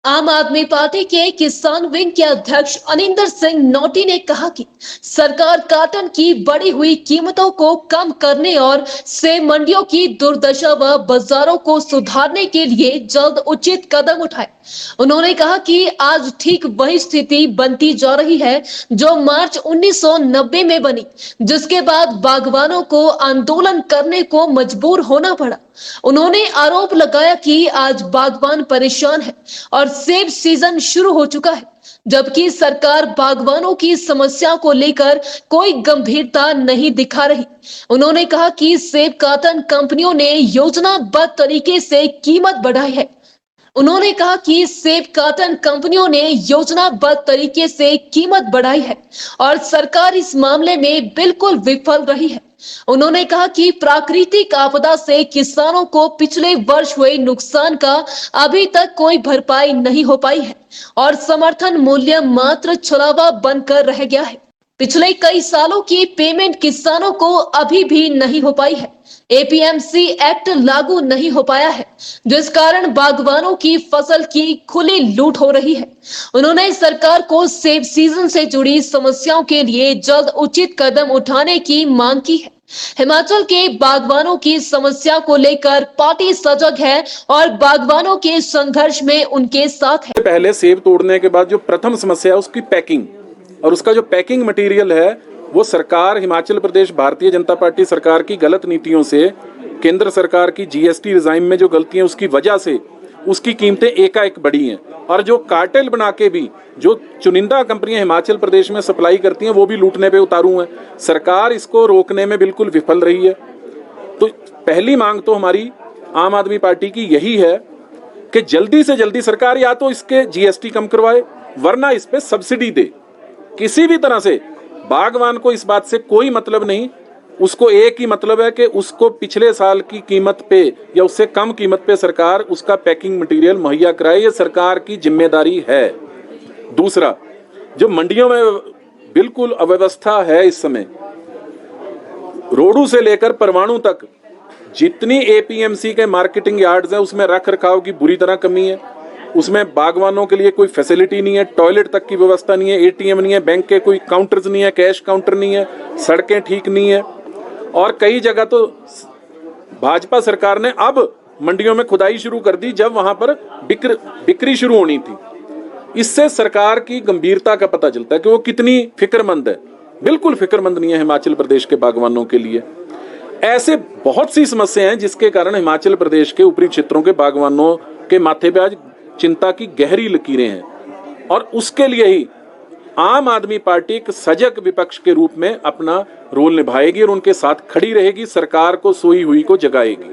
आम आदमी पार्टी के किसान विंग के अध्यक्ष अनिंदर सिंह नोटी ने कहा कि सरकार कॉटन की बढ़ी हुई कीमतों को कम करने और सेब मंडियों की दुर्दशा व बाजारों को सुधारने के लिए जल्द उचित कदम उठाए। उन्होंने कहा कि आज ठीक वही स्थिति बनती जा रही है जो मार्च 1990 में बनी, जिसके बाद बागवानों को आंदोलन करने को मजबूर होना पड़ा। उन्होंने आरोप लगाया कि आज बागवान परेशान है और सेब सीजन शुरू हो चुका है, जबकि सरकार बागवानों की समस्या को लेकर कोई गंभीरता नहीं दिखा रही। उन्होंने कहा कि सेब कॉटन कंपनियों ने योजनाबद्ध तरीके से कीमत बढ़ाई है। उन्होंने कहा कि सेब कॉटन कंपनियों ने योजनाबद्ध तरीके से कीमत बढ़ाई है और सरकार इस मामले में बिल्कुल विफल रही है। उन्होंने कहा कि प्राकृतिक आपदा से किसानों को पिछले वर्ष हुए नुकसान का अभी तक कोई भरपाई नहीं हो पाई है और समर्थन मूल्य मात्र छलावा बनकर रह गया है। पिछले कई सालों की पेमेंट किसानों को अभी भी नहीं हो पाई है। एपीएमसी एक्ट लागू नहीं हो पाया है, जिस कारण बागवानों की फसल की खुली लूट हो रही है। उन्होंने सरकार को सेब सीजन से जुड़ी समस्याओं के लिए जल्द उचित कदम उठाने की मांग की है। हिमाचल के बागवानों की समस्या को लेकर पार्टी सजग है और बागवानों के संघर्ष में उनके साथ है। पहले सेब तोड़ने के बाद जो प्रथम समस्या है उसकी पैकिंग, और उसका जो पैकिंग मटेरियल है वो सरकार, हिमाचल प्रदेश भारतीय जनता पार्टी सरकार की गलत नीतियों से, केंद्र सरकार की जीएसटी रिजाइम में जो गलतियां उसकी वजह से उसकी कीमतें एकाएक बढ़ी हैं। और जो कार्टेल बना के भी जो चुनिंदा कंपनियां हिमाचल प्रदेश में सप्लाई करती हैं वो भी लूटने पे उतारू हैं। सरकार इसको रोकने में बिल्कुल विफल रही है। तो पहली मांग तो हमारी आम आदमी पार्टी की यही है कि जल्दी से जल्दी सरकार या तो इसके जीएसटी कम करवाए, वरना इस पे सब्सिडी दे। किसी भी तरह से बागवान को इस बात से कोई मतलब नहीं, उसको एक ही मतलब है कि उसको पिछले साल की कीमत पे या उससे कम कीमत पे सरकार उसका पैकिंग मटेरियल मुहैया कराए। ये सरकार की जिम्मेदारी है। दूसरा, जो मंडियों में बिल्कुल अव्यवस्था है इस समय, रोडू से लेकर परवाणु तक जितनी एपीएमसी के मार्केटिंग यार्ड्स हैं उसमें रख रखाव की बुरी तरह कमी है। उसमें बागवानों के लिए कोई फैसिलिटी नहीं है, टॉयलेट तक की व्यवस्था नहीं है, एटीएम नहीं है, बैंक के कोई काउंटर्स नहीं है, कैश काउंटर नहीं है, सड़कें ठीक नहीं है। और कई जगह तो भाजपा सरकार ने अब मंडियों में खुदाई शुरू कर दी जब वहां पर बिक्री शुरू होनी थी। इससे सरकार की गंभीरता का पता चलता है कि वो कितनी फिक्रमंद है। बिल्कुल फिक्रमंद नहीं है हिमाचल प्रदेश के बागवानों के लिए। ऐसे बहुत सी समस्याएं हैं जिसके कारण हिमाचल प्रदेश के ऊपरी क्षेत्रों के बागवानों के माथे पे आज चिंता की गहरी लकीरें हैं। और उसके लिए ही आम आदमी पार्टी एक सजग विपक्ष के रूप में अपना रोल निभाएगी और उनके साथ खड़ी रहेगी, सरकार को सोई हुई को जगाएगी।